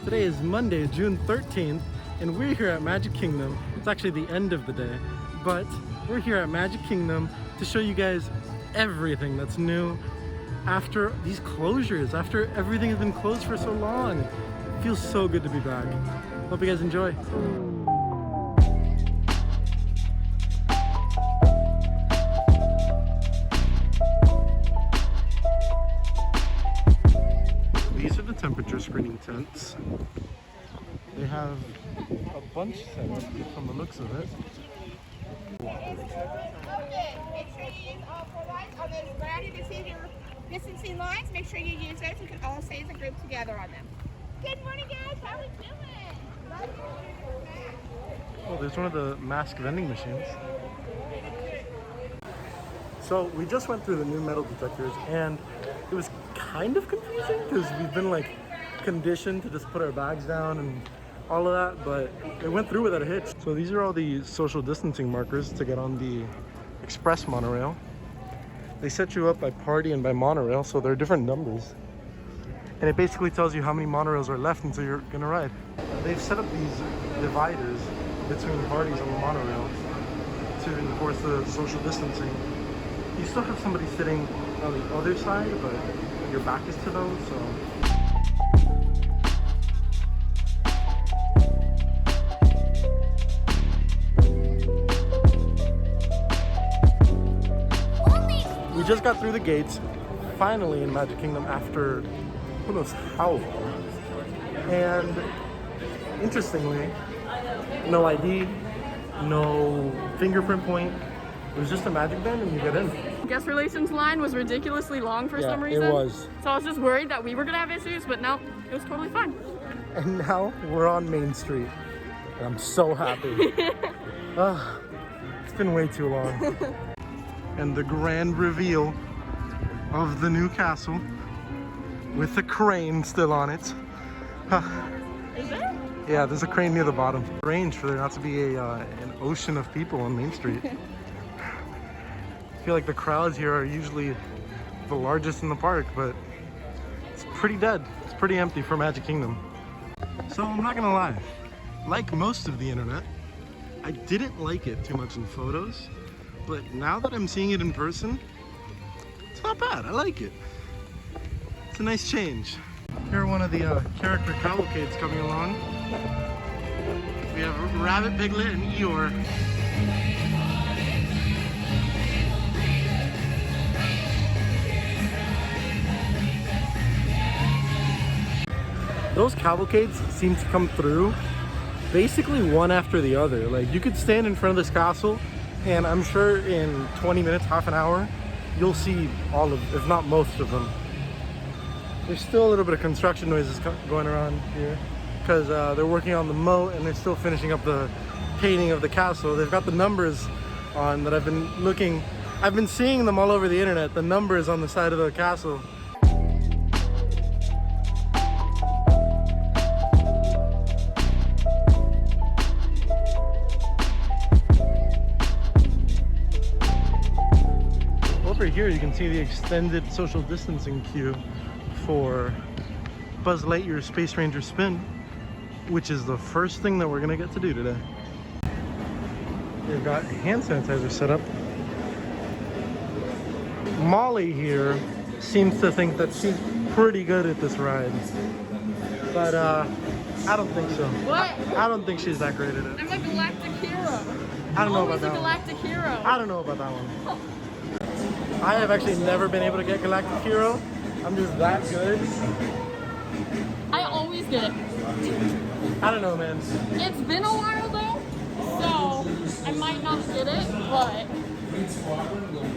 Today is Monday, June 13th, and we're here at Magic Kingdom. It's actually the end of the day, but we're here at Magic Kingdom to show you guys everything that's new after these closures, after everything has been closed for so long. It feels so good to be back. Hope you guys enjoy. These are the temperature screening tents. They have a bunch set up from the looks of it. Okay, make sure you use all four lines on those variety receiver distancing lines. Make sure you use those. You can all stay as a group together on them. Good morning, guys. How are we doing? Oh, there's one of the mask vending machines. So we just went through the new metal detectors and it was kind of confusing because we've been like conditioned to just put our bags down and all of that, but it went through without a hitch. So these are all the social distancing markers to get on the express monorail. They set you up by party and by monorail, so there are different numbers. And it basically tells you how many monorails are left until you're gonna ride. They've set up these dividers between parties on the monorail to enforce the social distancing. You still have somebody sitting on the other side, but your back is to them, so. We just got through the gates, finally in Magic Kingdom after who knows how long. And interestingly, no ID, no fingerprint point. It was just a magic band and you get in. Guest relations line was ridiculously long for some reason. It was. So I was just worried that we were gonna have issues, but no, it was totally fine. And now we're on Main Street. And I'm so happy. It's been way too long. And the grand reveal of the new castle with the crane still on it. Is there? Yeah, there's a crane near the bottom. Arranged for there not to be an ocean of people on Main Street. I feel like the crowds here are usually the largest in the park, but it's pretty dead. It's pretty empty for Magic Kingdom. So I'm not gonna lie, like most of the internet, I didn't like it too much in photos, but now that I'm seeing it in person, it's not bad. I like it. It's a nice change. Here are one of the character cavalcades coming along. We have Rabbit, Piglet, and Eeyore. Those cavalcades seem to come through basically one after the other. Like you could stand in front of this castle and I'm sure in 20 minutes, half an hour, you'll see all of, if not most of them. There's still a little bit of construction noises going around here because they're working on the moat and they're still finishing up the painting of the castle. They've got the numbers on that I've been seeing them all over the internet, the numbers on the side of the castle. Over here you can see the extended social distancing queue for Buzz Lightyear's Space Ranger Spin, which is the first thing that we're gonna get to do today. They've got hand sanitizer set up. Molly here seems to think that she's pretty good at this ride, but I don't think so. What? I don't think she's that great at it. I'm a galactic hero. I don't know about Always a that one. galactic hero. I don't know about that one. I have actually never been able to get Galactic Hero. I'm just that good. I always get it. I don't know, man. It's been a while though, so I might not get it, but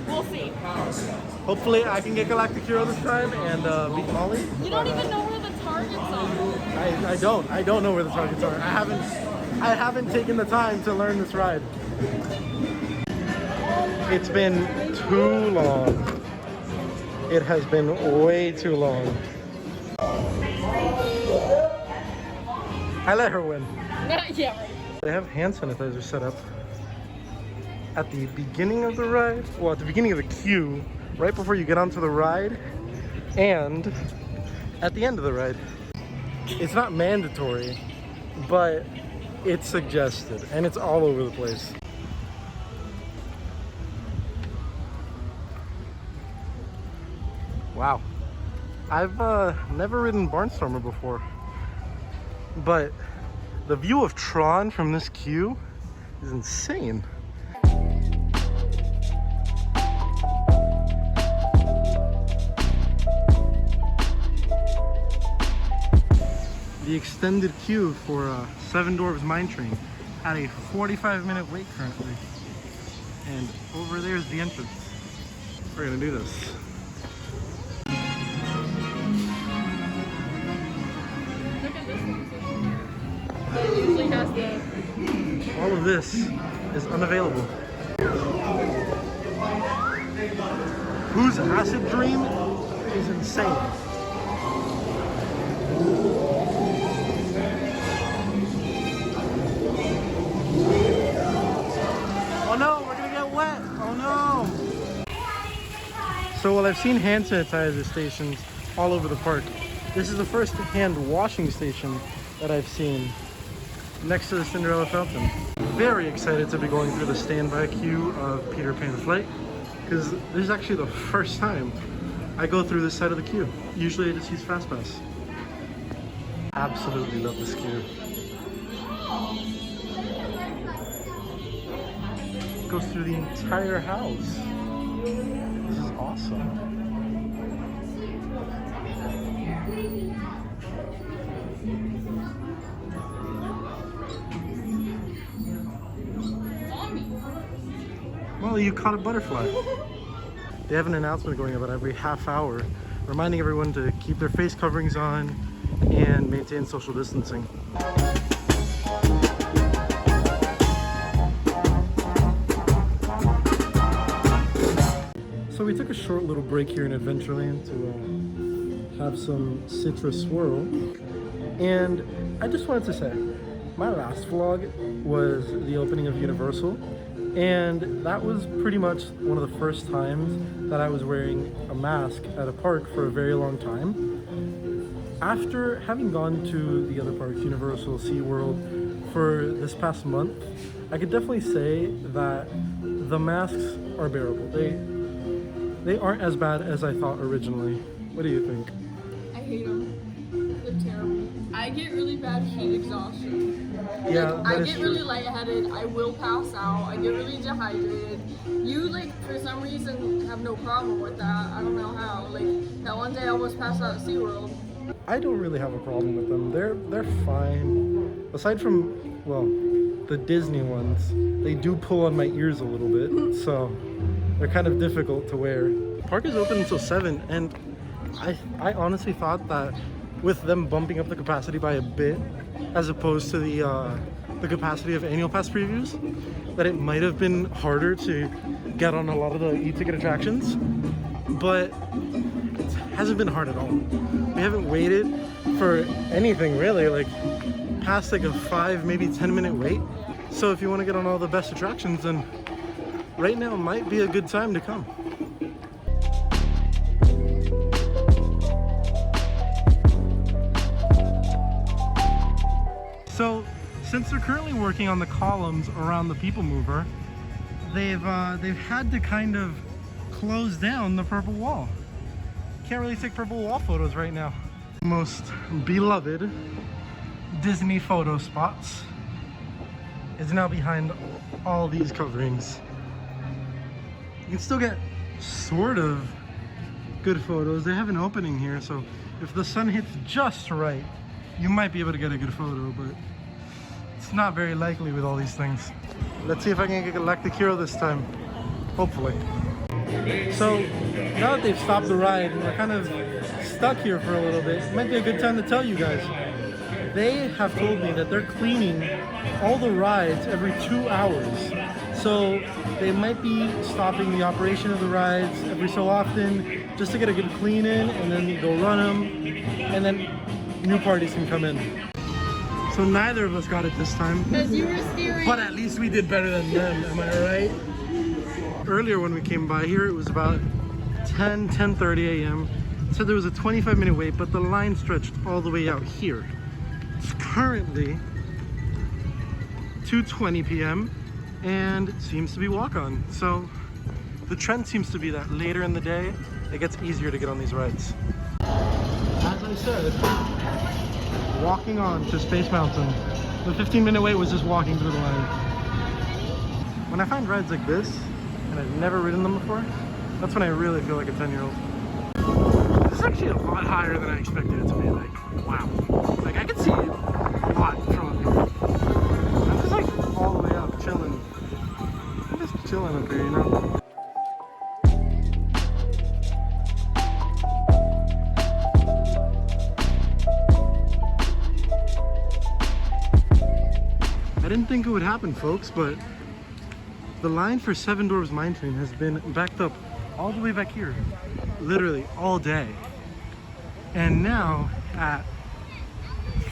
we'll see. Hopefully I can get Galactic Hero this time and beat Molly. You don't even know where the targets are. I don't know where the targets are. I haven't taken the time to learn this ride. It's been too long. It has been way too long. I let her win. Yeah, right. They have hand sanitizer set up at the beginning of the ride, well, at the beginning of the queue, right before you get onto the ride, and at the end of the ride. It's not mandatory, but it's suggested, and it's all over the place. Wow. I've never ridden Barnstormer before, but the view of Tron from this queue is insane. The extended queue for Seven Dwarfs Mine Train at a 45-minute wait currently. And over there is the entrance. We're gonna do this. Look at this one. It usually has the... All of this is unavailable. Whose acid dream is insane. Oh no, we're gonna get wet. Oh no. So while I've seen hand sanitizer stations all over the park, this is the first hand washing station that I've seen next to the Cinderella Fountain. Very excited to be going through the standby queue of Peter Pan Flight, because this is actually the first time I go through this side of the queue. Usually I just use FastPass. Absolutely love this queue. It goes through the entire house. This is awesome. Well, you caught a butterfly. They have an announcement going about every half hour, reminding everyone to keep their face coverings on and maintain social distancing. So we took a short little break here in Adventureland to have some citrus swirl. And I just wanted to say, my last vlog was the opening of Universal. And that was pretty much one of the first times that I was wearing a mask at a park for a very long time. After having gone to the other parks, Universal, SeaWorld, for this past month, I could definitely say that the masks are bearable. They aren't as bad as I thought originally. What do you think? I hate them. They're terrible. I get really bad heat exhaustion. Yeah, like, I get really lightheaded. I will pass out. I get really dehydrated. You, like, for some reason, have no problem with that. I don't know how. Like, that one day I almost passed out at SeaWorld. I don't really have a problem with them. They're fine. Aside from, well, the Disney ones, they do pull on my ears a little bit, so they're kind of difficult to wear. The park is open until 7, and I honestly thought that with them bumping up the capacity by a bit, as opposed to the capacity of annual pass previews, that it might have been harder to get on a lot of the e-ticket attractions, but it hasn't been hard at all. We haven't waited for anything really, like past like a 5, maybe 10-minute wait. So if you want to get on all the best attractions, then right now might be a good time to come. So, since they're currently working on the columns around the People Mover, they've had to kind of close down the purple wall. Can't really take purple wall photos right now. Most beloved Disney photo spots is now behind all these coverings. You can still get sort of good photos. They have an opening here, so if the sun hits just right, you might be able to get a good photo, but it's not very likely with all these things. Let's see if I can get Galactic Hero this time. Hopefully. So, now that they've stopped the ride and we're kind of stuck here for a little bit, it might be a good time to tell you guys. They have told me that they're cleaning all the rides every 2 hours. So, they might be stopping the operation of the rides every so often just to get a good clean in, and then go run them, and then new parties can come in. So neither of us got it this time. Because you were steering. But at least we did better than them, am I right? Earlier when we came by here, it was about 10:30 a.m. said there was a 25-minute wait, but the line stretched all the way out here. It's currently 2:20 p.m. and it seems to be walk-on. So the trend seems to be that later in the day, it gets easier to get on these rides. As I said, walking on to Space Mountain. The 15-minute wait was just walking through the line. When I find rides like this, and I've never ridden them before, that's when I really feel like a 10-year-old. This is actually a lot higher than I expected it to be. Like, wow. Like, I can see a lot from up here. I'm just like all the way up, chilling. I'm just chilling up here, you know? I didn't think it would happen, folks, but the line for Seven Dwarfs Mine Train has been backed up all the way back here, literally all day. And now at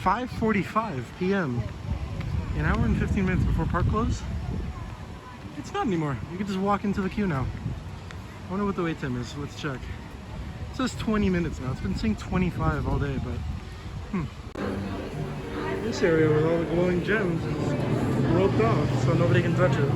5:45 p.m., an hour and 15 minutes before park close, it's not anymore. You can just walk into the queue now. I wonder what the wait time is. Let's check. It says 20 minutes now. It's been saying 25 all day, but this area with all the glowing gems is roped off, so nobody can touch it.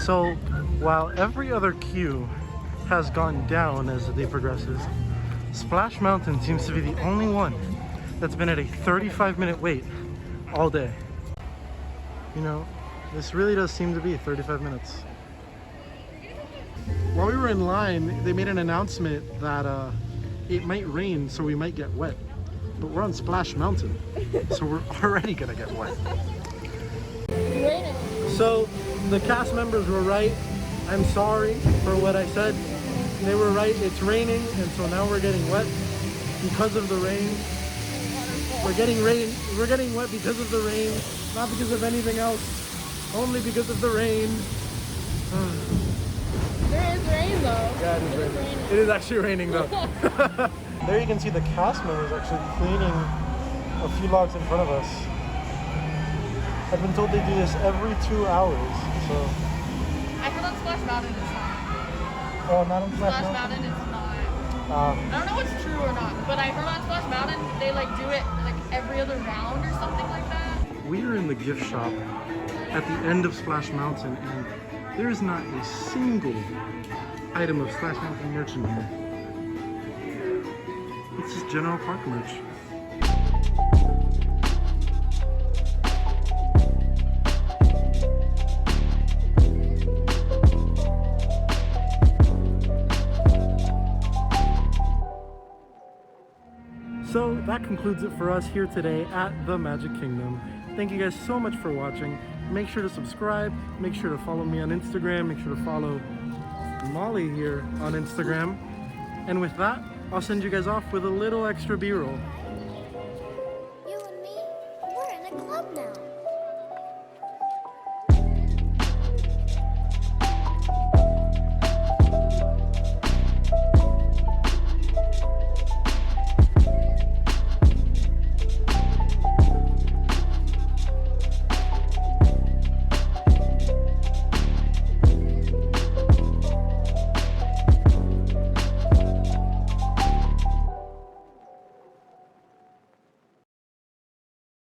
So, while every other queue has gone down as the day progresses, Splash Mountain seems to be the only one that's been at a 35-minute wait all day. You know, this really does seem to be 35 minutes. While we were in line, they made an announcement that it might rain, so we might get wet. But we're on Splash Mountain, so we're already gonna get wet. So the cast members were right. I'm sorry for what I said. They were right. It's raining, and so now we're getting wet because of the rain. We're getting wet because of the rain, not because of anything else. Only because of the rain. There is rain though. Yeah, it is raining. It is actually raining though. There you can see the cast members actually cleaning a few logs in front of us. I've been told they do this every 2 hours, so. I heard on Splash Mountain it's not. Oh, not on Splash Mountain it's not. I don't know what's true or not, but I heard on Splash Mountain they like do it like every other round or something like that. We are in the gift shop at the end of Splash Mountain, and there is not a single item of Splash Mountain merch in here. It's just general park merch. So that concludes it for us here today at the Magic Kingdom. Thank you guys so much for watching. Make sure to subscribe, make sure to follow me on Instagram, make sure to follow Molly here on Instagram. And with that, I'll send you guys off with a little extra B-roll.